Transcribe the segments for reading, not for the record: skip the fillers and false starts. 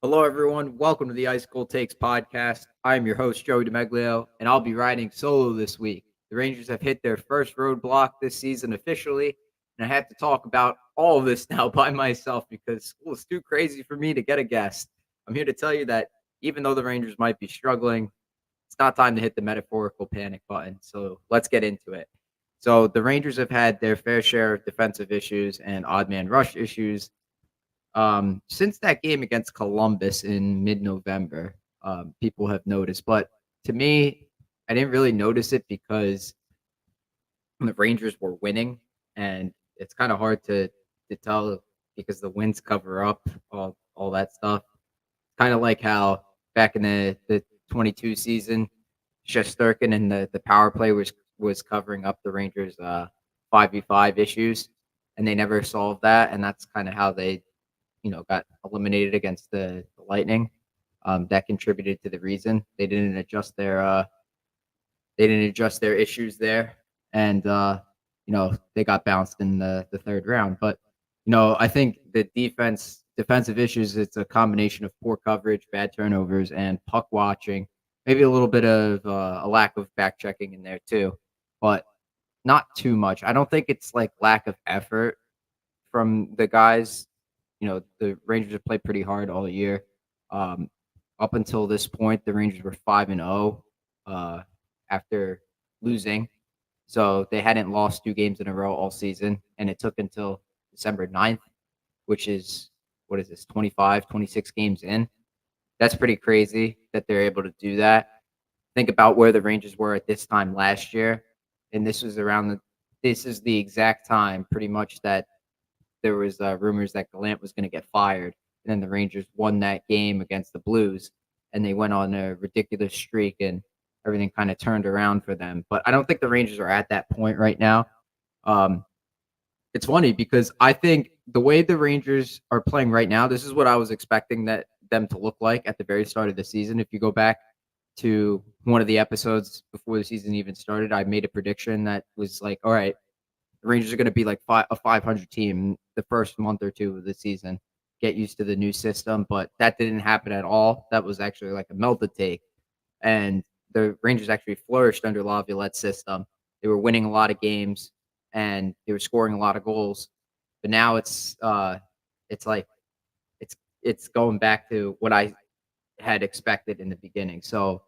Hello, everyone. Welcome to the Ice Cold Takes podcast. I am your host, Joey DeMeglio, and I'll be riding solo this week. The Rangers have hit their first roadblock this season officially, and I have to talk about all of this now by myself because school is too crazy for me to get a guest. I'm here to tell you that even though the Rangers might be struggling, it's not time to hit the metaphorical panic button. So let's get into it. So the Rangers have had their fair share of defensive issues and odd man rush issues since that game against Columbus in mid-November. People have noticed, but to me, I didn't really notice it because the Rangers were winning, and it's kind of hard to tell because the wins cover up all that stuff. Kind of like how back in the 22 season, Shesterkin and the power play was covering up the Rangers 5v5 issues, and they never solved that, and that's kind of how they got eliminated against the Lightning. That contributed to the reason they didn't adjust their issues there, and they got bounced in the third round. But I think the defensive issues, it's a combination of poor coverage, bad turnovers, and puck watching. Maybe a little bit of a lack of back checking in there too, but not too much. I don't think it's like lack of effort from the guys. The Rangers have played pretty hard all year. Um, Up until this point, the Rangers were 5-0 after losing. So they hadn't lost 2 games in a row all season. And it took until December 9th, which is, what is this, 25, 26 games in. That's pretty crazy that they're able to do that. Think about where the Rangers were at this time last year. And this is the exact time pretty much that there was rumors that Gallant was going to get fired, and then the Rangers won that game against the Blues, and they went on a ridiculous streak, and everything kind of turned around for them. But I don't think the Rangers are at that point right now. Um, it's funny because I think the way the Rangers are playing right now, this is what I was expecting them to look like at the very start of the season. If you go back to one of the episodes before the season even started, I made a prediction that was like, all right, the Rangers are going to be like a 500 team the first month or two of the season, get used to the new system. But that didn't happen at all. That was actually like a melted take. And the Rangers actually flourished under Laviolette's system. They were winning a lot of games and they were scoring a lot of goals. But now it's like it's going back to what I had expected in the beginning. So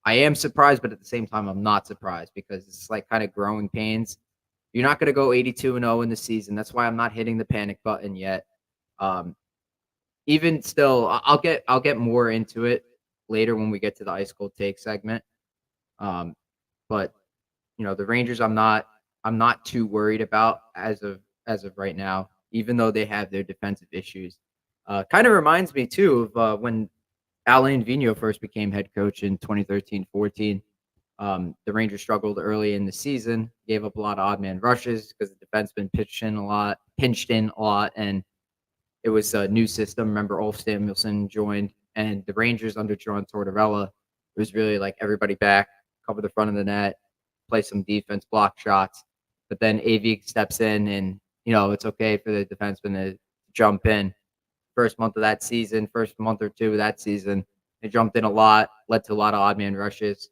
I am surprised, but at the same time, I'm not surprised because it's like kind of growing pains. You're not going to go 82-0 in the season. That's why I'm not hitting the panic button yet. Um, Even still, I'll get more into it later when we get to the ice cold take segment. But the Rangers, I'm not too worried about as of right now, even though they have their defensive issues. Kind of reminds me too of when Alain Vigneault first became head coach in 2013-14. The Rangers struggled early in the season, gave up a lot of odd man rushes because the defenseman pinched in a lot, and it was a new system. Remember, Ulf Samuelsson joined, and the Rangers under John Tortorella, it was really like everybody back, cover the front of the net, play some defense, block shots. But then AV steps in, and it's okay for the defenseman to jump in. First month of that season, first month or two of that season, they jumped in a lot, led to a lot of odd man rushes.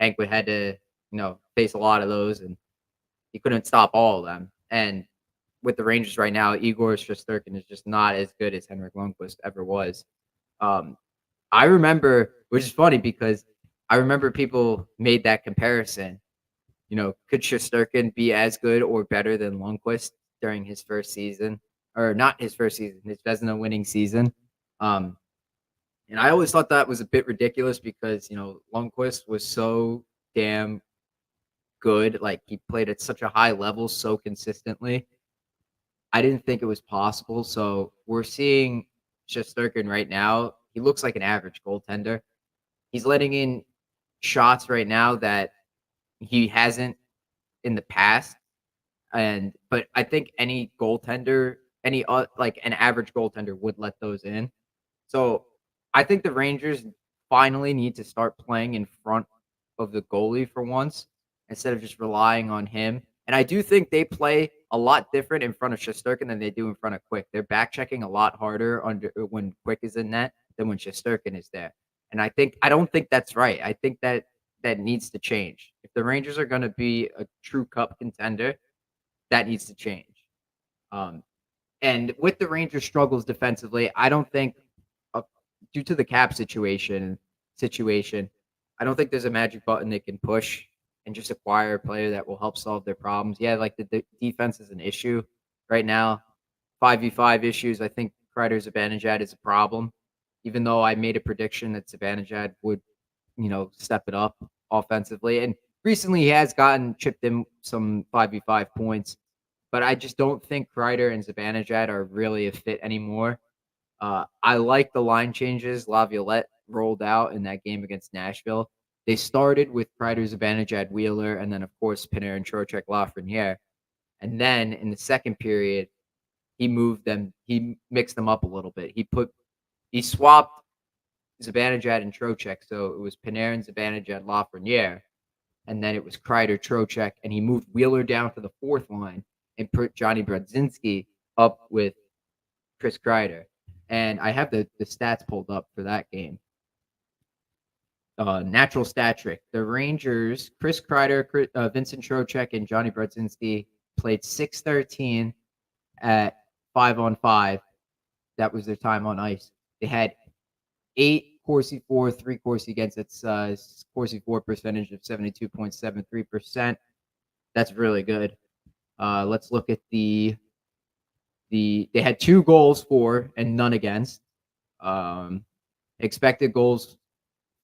Hank would had to, face a lot of those, and he couldn't stop all of them. And with the Rangers right now, Igor Shesterkin is just not as good as Henrik Lundqvist ever was. Um, I remember, which is funny because I remember people made that comparison. Could Shesterkin be as good or better than Lundqvist during his first season, or not his first season, his Vezina winning season? Um, and I always thought that was a bit ridiculous because, Lundqvist was so damn good. Like, he played at such a high level so consistently. I didn't think it was possible. So we're seeing Shesterkin right now. He looks like an average goaltender. He's letting in shots right now that he hasn't in the past. But I think any goaltender, like an average goaltender would let those in. So I think the Rangers finally need to start playing in front of the goalie for once instead of just relying on him. And I do think they play a lot different in front of Shesterkin than they do in front of Quick. They're back checking a lot harder when Quick is in net than when Shesterkin is there. And I don't think that's right. I think that that needs to change. If the Rangers are going to be a true cup contender, that needs to change. Um, and with the Rangers' struggles defensively, I don't think, uh, due to the cap situation, I don't think there's a magic button they can push and just acquire a player that will help solve their problems. Yeah, like the defense is an issue right now. 5v5 issues. I think Kreider Zibanejad is a problem. Even though I made a prediction that Zibanejad would, step it up offensively, and recently he has gotten chipped in some 5v5 points, but I just don't think Kreider and Zibanejad are really a fit anymore. I like the line changes Laviolette rolled out in that game against Nashville. They started with Kreider, Zibanejad, Wheeler, and then, of course, Panarin, Trocheck, Lafreniere. And then in the second period, he mixed them up a little bit. He swapped Zibanejad and Trocheck, so it was Panarin, Zibanejad, Lafreniere, and then it was Kreider, Trocheck, and he moved Wheeler down to the fourth line and put Johnny Brodzinski up with Chris Kreider. And I have the stats pulled up for that game. Natural stat trick. The Rangers, Chris Kreider, Vincent Trocheck, and Johnny Brodzinski played 6:13 at 5-on-5. That was their time on ice. They had 8 Corsi for, 3 Corsi against. Its Corsi for percentage of 72.73%. That's really good. Let's look at they had 2 goals for and none against. Expected goals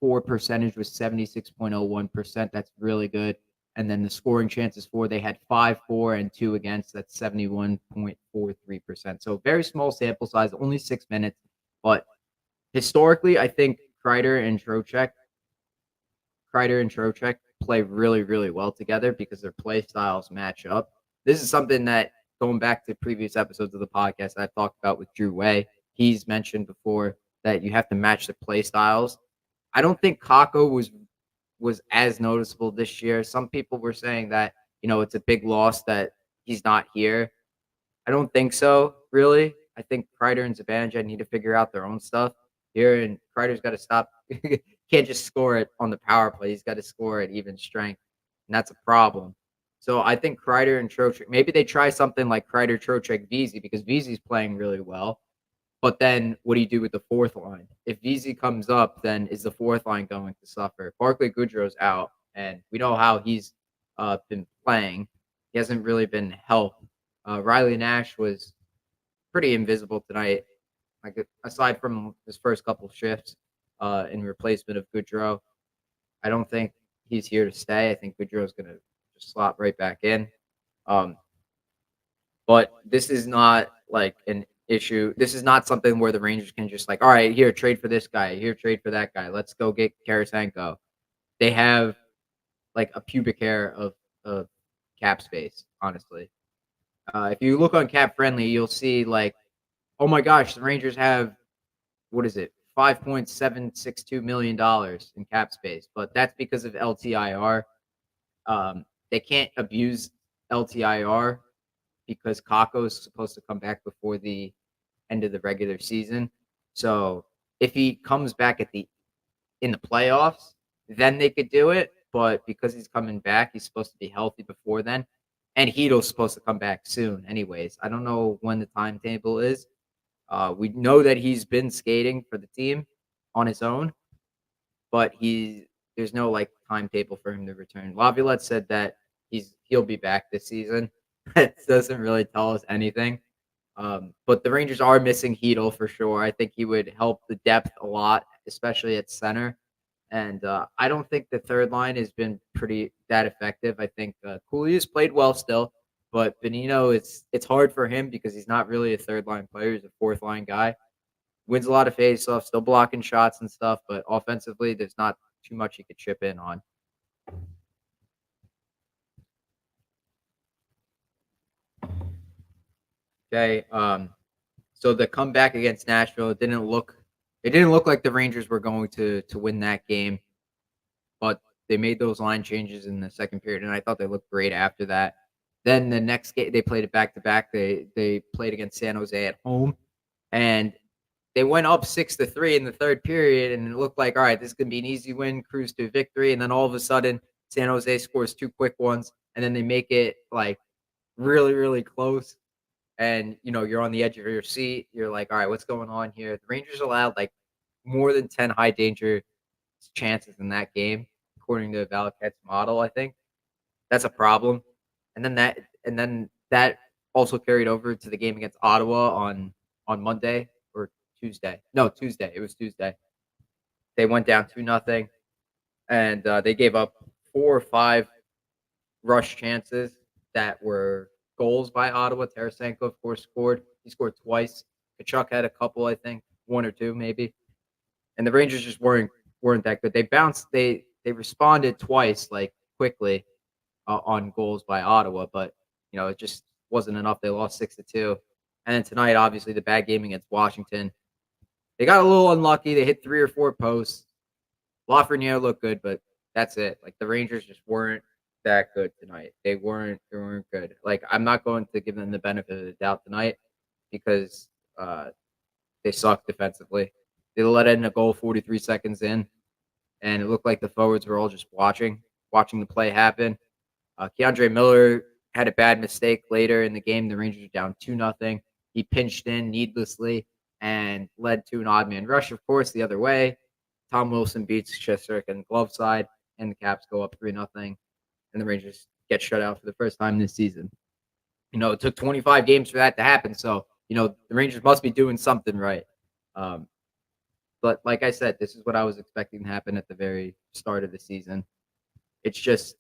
for percentage was 76.01%. That's really good. And then the scoring chances for, they had 5 for and 2 against. That's 71.43%. So very small sample size, only 6 minutes. But historically, I think Kreider and Trocheck play really, really well together because their play styles match up. This is something that, going back to previous episodes of the podcast, I've talked about with Drew Way. He's mentioned before that you have to match the play styles. I don't think Kakko was as noticeable this year. Some people were saying that, it's a big loss that he's not here. I don't think so, really. I think Kreider and Zibanejad need to figure out their own stuff here, and Kreider's got to stop. Can't just score it on the power play. He's got to score at even strength, and that's a problem. So I think Kreider and Trocheck, maybe they try something like Kreider, Trocheck, Vesey, because Vesey's playing really well. But then what do you do with the fourth line? If Vesey comes up, then is the fourth line going to suffer? Barclay Goodrow's out, and we know how he's been playing. He hasn't really been helped. Riley Nash was pretty invisible tonight, like aside from his first couple shifts in replacement of Goodrow. I don't think he's here to stay. I think Goodrow's going to just slot right back in. But this is not like an issue. This is not something where the Rangers can just all right, here, trade for this guy, here, trade for that guy. Let's go get Tarasenko. They have like a pubic hair of cap space, honestly. If you look on Cap Friendly, you'll see oh my gosh, the Rangers have, what is it, $5.762 million in cap space, but that's because of LTIR. They can't abuse LTIR because Kakko is supposed to come back before the end of the regular season. So if he comes back in the playoffs, then they could do it. But because he's coming back, he's supposed to be healthy before then. And Hedo's supposed to come back soon anyways. I don't know when the timetable is. We know that he's been skating for the team on his own, but there's no timetable for him to return. Laviolette said that he'll be back this season. That doesn't really tell us anything. But the Rangers are missing Hedel for sure. I think he would help the depth a lot, especially at center. And I don't think the third line has been that effective. I think Cooley's played well still, but Bonino, it's hard for him because he's not really a third line player. He's a fourth line guy. Wins a lot of faceoffs, still blocking shots and stuff, but offensively, there's not too much he could chip in on. Okay. So the comeback against Nashville, it didn't look like the Rangers were going to win that game, but they made those line changes in the second period, and I thought they looked great after that. Then the next game, they played it back to back. They played against San Jose at home, and they went up 6-3 in the third period, and it looked like, all right, this is gonna be an easy win, cruise to victory. And then all of a sudden, San Jose scores two quick ones, and then they make it like really, really close. And you're on the edge of your seat. You're like, all right, what's going on here? The Rangers allowed like more than 10 high danger chances in that game, according to Valaket's model. I think that's a problem. And then that also carried over to the game against Ottawa on Monday or Tuesday. No, Tuesday. It was Tuesday. They went down 2-0, and they gave up 4 or 5 rush chances that were goals by Ottawa. Tarasenko, of course, scored. He scored twice. Kachuk had a couple, I think, one or two maybe. And the Rangers just weren't that good. They bounced. They responded twice, like quickly, on goals by Ottawa, but it just wasn't enough. They lost 6-2. And then tonight, obviously, the bad game against Washington. They got a little unlucky. They hit 3 or 4 posts. Lafreniere looked good, but that's it. Like the Rangers just weren't that good tonight. They weren't good. Like I'm not going to give them the benefit of the doubt tonight because they suck defensively. They let in a goal 43 seconds in, and it looked like the forwards were all just watching the play happen. Keandre Miller had a bad mistake later in the game. The Rangers were down 2-0. He pinched in needlessly and led to an odd man rush, of course, the other way. Tom Wilson beats Shesterkin in the glove side, and the Caps go up 3-0, and the Rangers get shut out for the first time this season. It took 25 games for that to happen, so the Rangers must be doing something right. But like I said, this is what I was expecting to happen at the very start of the season. It's just,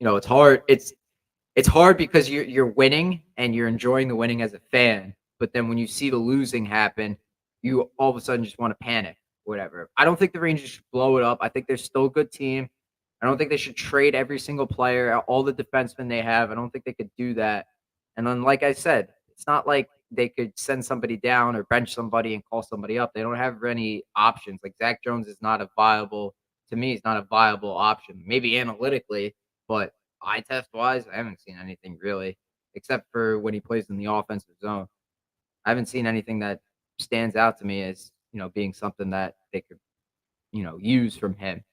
it's hard. It's hard because you're winning and you're enjoying the winning as a fan, but then when you see the losing happen, you all of a sudden just want to panic. Whatever. I don't think the Rangers should blow it up. I think they're still a good team. I don't think they should trade every single player, all the defensemen they have. I don't think they could do that. And then, like I said, it's not like they could send somebody down or bench somebody and call somebody up. They don't have any options. Like Zach Jones is not a viable, to me, he's not a viable option. Maybe analytically, but eye test wise, I haven't seen anything really, except for when he plays in the offensive zone. I haven't seen anything that stands out to me as being something that they could use from him.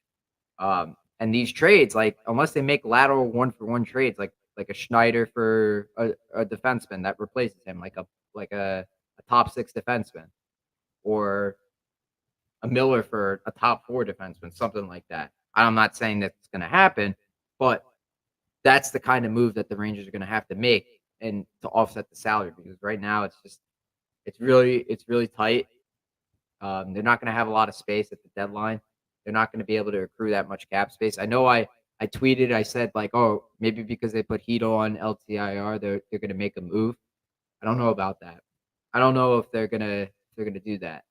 And these trades, like unless they make lateral 1-for-1 trades, like a Schneider for a defenseman that replaces him, like a top 6 defenseman, or a Miller for a top 4 defenseman, something like that. I'm not saying that's going to happen, but that's the kind of move that the Rangers are going to have to make and to offset the salary, because right now it's really tight. They're not going to have a lot of space at the deadline. They're not going to be able to accrue that much cap space. I know I tweeted, I said like, oh, maybe because they put Hito on LTIR, they're going to make a move. I don't know about that. I don't know if they're going to do that.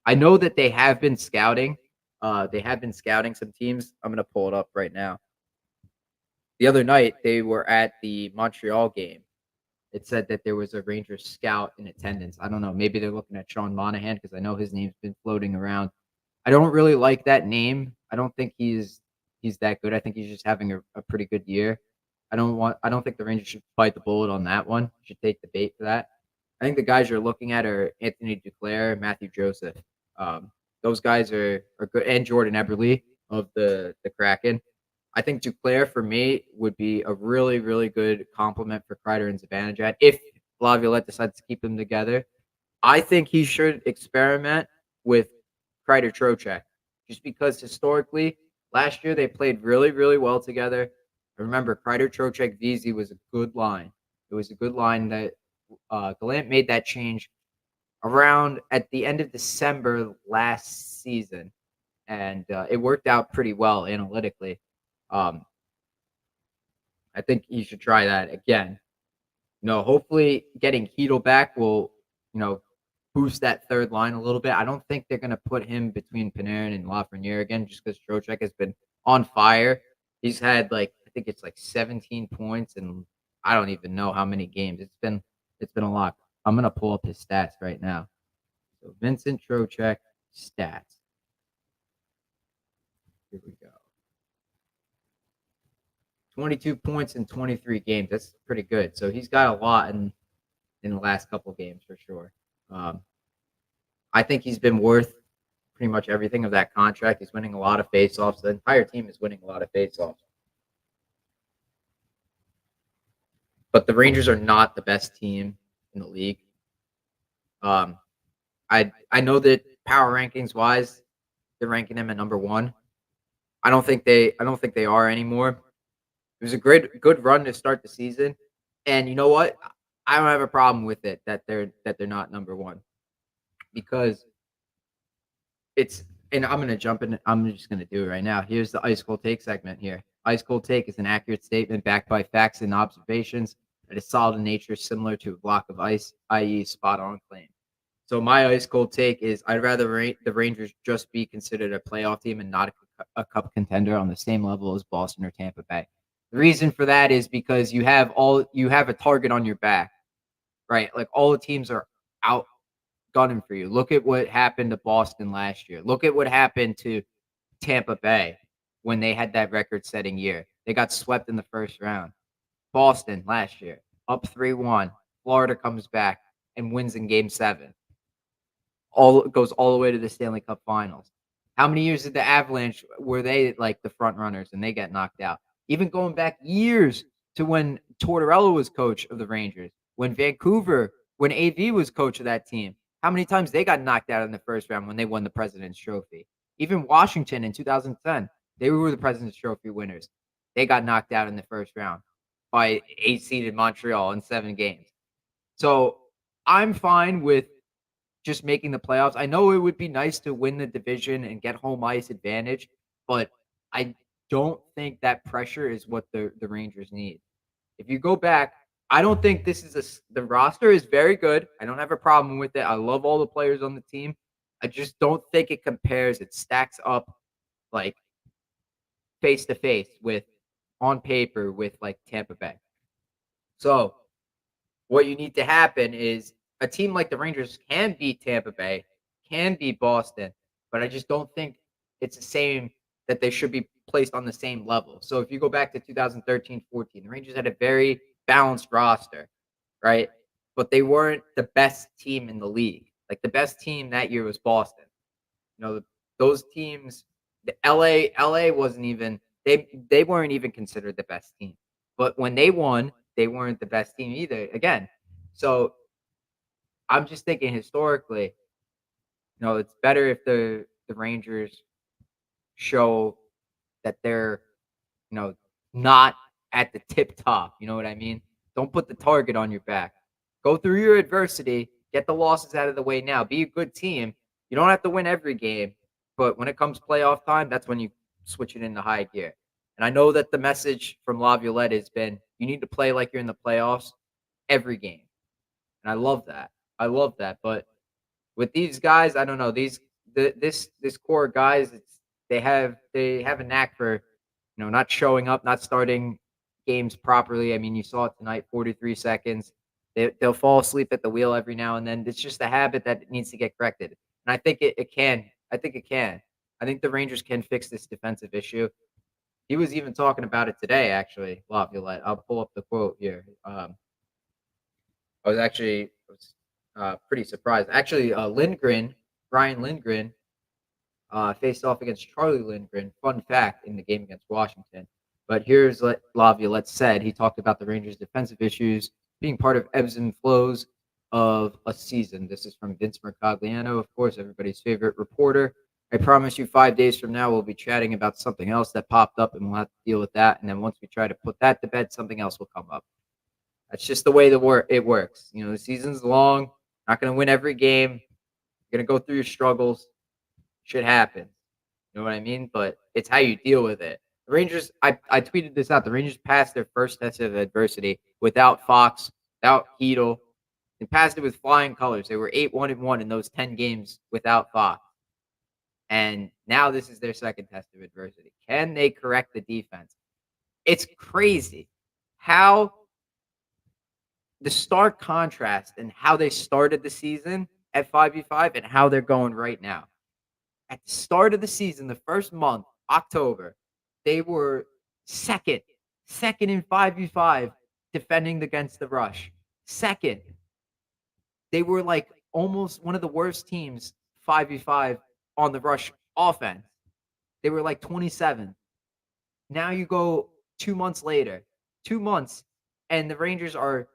I know that they have been scouting. They have been scouting some teams. I'm going to pull it up right now. The other night, they were at the Montreal game. It said that there was a Rangers scout in attendance. I don't know. Maybe they're looking at Sean Monahan because I know his name's been floating around. I don't really like that name. I don't think he's that good. I think he's just having a pretty good year. I don't think the Rangers should bite the bullet on that one. Should take the bait for that. I think the guys you're looking at are Anthony Duclair, Matthew Joseph. Those guys are good, and Jordan Eberle of the Kraken. I think Duclair for me would be a really, really good compliment for Kreider and Zibanejad if Laviolette decides to keep them together. I think he should experiment with Kreider Trocheck, just because historically last year they played really, really well together. Remember, Kreider Trocheck Vesey was a good line. It was a good line that Gallant made that change around at the end of December last season, and it worked out pretty well analytically. I think you should try that again. Hopefully getting Hito back will, boost that third line a little bit. I don't think they're going to put him between Panarin and Lafreniere again, just because Trocheck has been on fire. He's had I think it's 17 points, and I don't even know how many games. It's been a lot. I'm going to pull up his stats right now. So Vincent Trocheck stats. Here we go. 22 points in 23 games. That's pretty good. So he's got a lot in the last couple games for sure. I think he's been worth pretty much everything of that contract. He's winning a lot of faceoffs. The entire team is winning a lot of faceoffs. But the Rangers are not the best team in the league. Um, I know that power rankings wise, they're ranking them at number one. I don't think they are anymore. It was a great good run to start the season. And you know what? I don't have a problem with it that they're not number one because it's and I'm gonna jump in. I'm just gonna do it right now. Here's the ice cold take segment here. Ice cold take is an accurate statement backed by facts and observations that is solid in nature, similar to a block of ice, i.e., spot on claim. So my ice cold take is I'd rather the Rangers just be considered a playoff team and not a cup contender on the same level as Boston or Tampa Bay. The reason for that is because you have a target on your back, right? Like all the teams are out gunning for you. Look at what happened to Boston last year. Look at what happened to Tampa Bay when they had that record-setting year. They got swept in the first round. Boston last year, up 3-1. Florida comes back and wins in game 7. All goes all the way to the Stanley Cup Finals. How many years did the Avalanche were they like the front runners and they got knocked out? Even going back years to when Tortorella was coach of the Rangers, when AV was coach of that team. How many times they got knocked out in the first round when they won the President's Trophy? Even Washington in 2010, they were the President's Trophy winners. They got knocked out in the first round by 8-seeded Montreal in 7 games. So I'm fine with just making the playoffs. I know it would be nice to win the division and get home ice advantage, but I don't think that pressure is what the Rangers need. If you go back, I don't think this is the roster is very good. I don't have a problem with it. I love all the players on the team. I just don't think it compares. It stacks up like face to face with on paper with like Tampa Bay. So what you need to happen is a team like the Rangers can beat Tampa Bay, can beat Boston, but I just don't think it's the same that they should be placed on the same level. So if you go back to 2013-14, the Rangers had a very balanced roster, right? But they weren't the best team in the league. Like the best team that year was Boston. You know, those teams, the LA wasn't even they weren't even considered the best team. But when they won, they weren't the best team either. Again, so I'm just thinking historically, it's better if the Rangers show that they're, not at the tip top. You know what I mean? Don't put the target on your back. Go through your adversity, get the losses out of the way now. Be a good team. You don't have to win every game, but when it comes playoff time, that's when you switch it into high gear. And I know that the message from Laviolette has been you need to play like you're in the playoffs every game. And I love that. I love that. But with these guys, I don't know. This core guys, they have a knack for not showing up, not starting games properly. I mean, you saw it tonight, 43 seconds. They'll fall asleep at the wheel every now and then. It's just a habit that needs to get corrected. And I think it can. I think it can. I think the Rangers can fix this defensive issue. He was even talking about it today, actually, Laviolette. I'll pull up the quote here. I was pretty surprised. Actually, Brian Lindgren, faced off against Charlie Lindgren. Fun fact in the game against Washington. But here's what Laviolette said. He talked about the Rangers' defensive issues being part of ebbs and flows of a season. This is from Vince Mercogliano, of course, everybody's favorite reporter. I promise you 5 days from now, we'll be chatting about something else that popped up, and we'll have to deal with that. And then once we try to put that to bed, something else will come up. That's just the way it works. The season's long. Not going to win every game. You're going to go through your struggles. Shit happens. You know what I mean? But it's how you deal with it. The Rangers, I tweeted this out. The Rangers passed their first test of adversity without Fox, without Hedel. They passed it with flying colors. They were 8-1-1 in those 10 games without Fox. And now this is their second test of adversity. Can they correct the defense? It's crazy how the stark contrast in how they started the season at 5v5 and how they're going right now. At the start of the season, the first month, October, they were second in 5v5 defending against the rush. Second. They were like almost one of the worst teams 5v5 on the rush offense. They were like 27. Now you go 2 months later, 2 months, and the Rangers are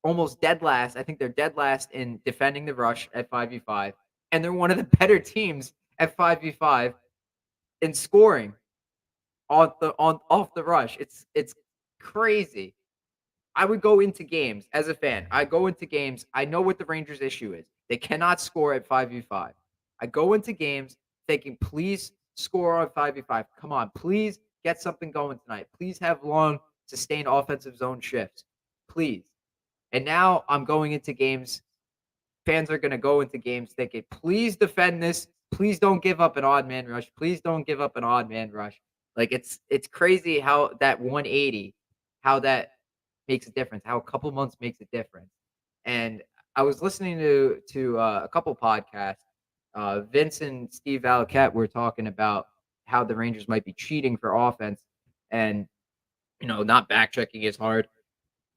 almost dead last. I think they're dead last in defending the rush at 5v5, and they're one of the better teams at 5v5 in scoring on off the rush. It's crazy. I would go into games as a fan. I go into games. I know what the Rangers' issue is. They cannot score at 5v5. I go into games thinking, please score on 5v5. Come on, please get something going tonight. Please have long, sustained offensive zone shifts. Please. And now I'm going into games. Fans are going to go into games thinking, please defend this. Please don't give up an odd man rush. Please don't give up an odd man rush. Like it's crazy how that 180, how that makes a difference, how a couple months makes a difference. And I was listening to a couple podcasts. Vince and Steve Valiquette were talking about how the Rangers might be cheating for offense and not back checking as hard.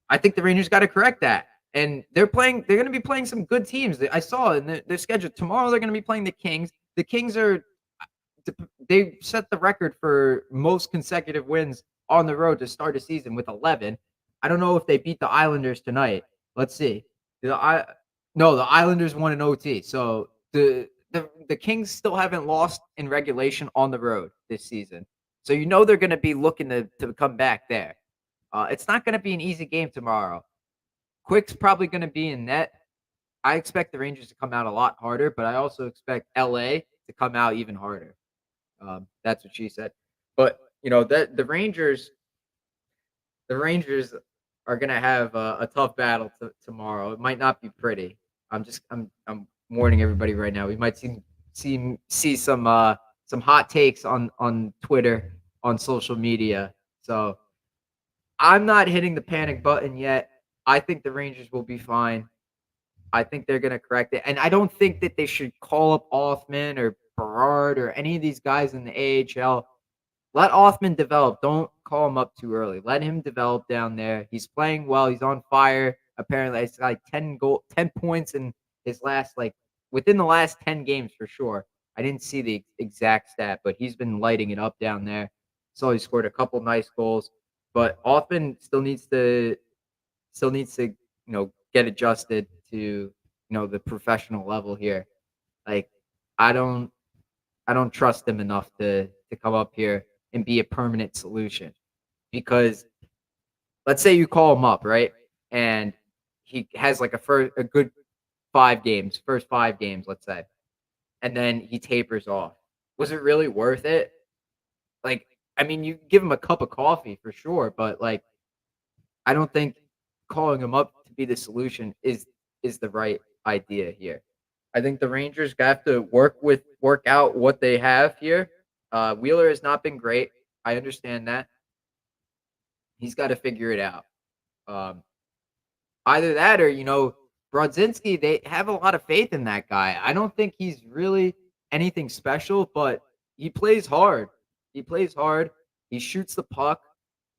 I think the Rangers got to correct that. And they're going to be playing some good teams. I saw in their schedule tomorrow. They're going to be playing the Kings. The Kings they set the record for most consecutive wins on the road to start a season with 11. I don't know if they beat the Islanders tonight. Let's see. No, the Islanders won in OT. So the Kings still haven't lost in regulation on the road this season. So they're going to be looking to come back there. It's not going to be an easy game tomorrow. Quick's probably going to be in net. I expect the Rangers to come out a lot harder, but I also expect LA to come out even harder. That's what she said. But the Rangers are going to have a tough battle tomorrow. It might not be pretty. I'm warning everybody right now. We might see some hot takes on Twitter, on social media. So I'm not hitting the panic button yet. I think the Rangers will be fine. I think they're going to correct it. And I don't think that they should call up Othmann or Berard or any of these guys in the AHL. Let Othmann develop. Don't call him up too early. Let him develop down there. He's playing well. He's on fire. Apparently, it's like 10 points in his within the last 10 games for sure. I didn't see the exact stat, but he's been lighting it up down there. So he scored a couple nice goals. But Othmann still needs to get adjusted to the professional level here. Like I don't trust him enough to come up here and be a permanent solution, because let's say you call him up, right, and he has like a good first 5 games, let's say, and then he tapers off. Was it really worth it? Like, I mean, you give him a cup of coffee for sure, but I don't think calling him up to be the solution is the right idea here. I think the Rangers have to work out what they have here. Wheeler has not been great. I understand that. He's got to figure it out. Either that or, Brodzinski, they have a lot of faith in that guy. I don't think he's really anything special, but he plays hard. He shoots the puck.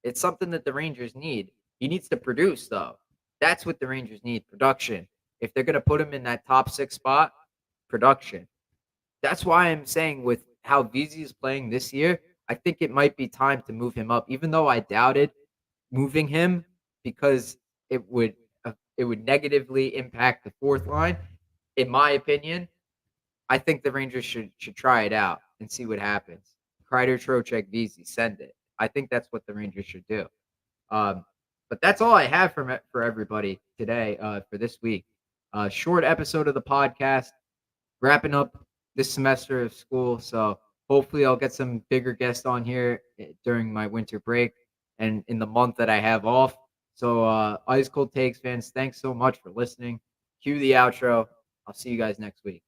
It's something that the Rangers need. He needs to produce, though. That's what the Rangers need, production. If they're going to put him in that top 6 spot, production. That's why I'm saying with how Vesey is playing this year, I think it might be time to move him up, even though I doubted moving him because it would negatively impact the fourth line. In my opinion, I think the Rangers should try it out and see what happens. Kreider, Trocheck, Vesey, send it. I think that's what the Rangers should do. But that's all I have for everybody today for this week. Short episode of the podcast, wrapping up this semester of school. So hopefully I'll get some bigger guests on here during my winter break and in the month that I have off. So Ice Cold Takes fans, thanks so much for listening. Cue the outro. I'll see you guys next week.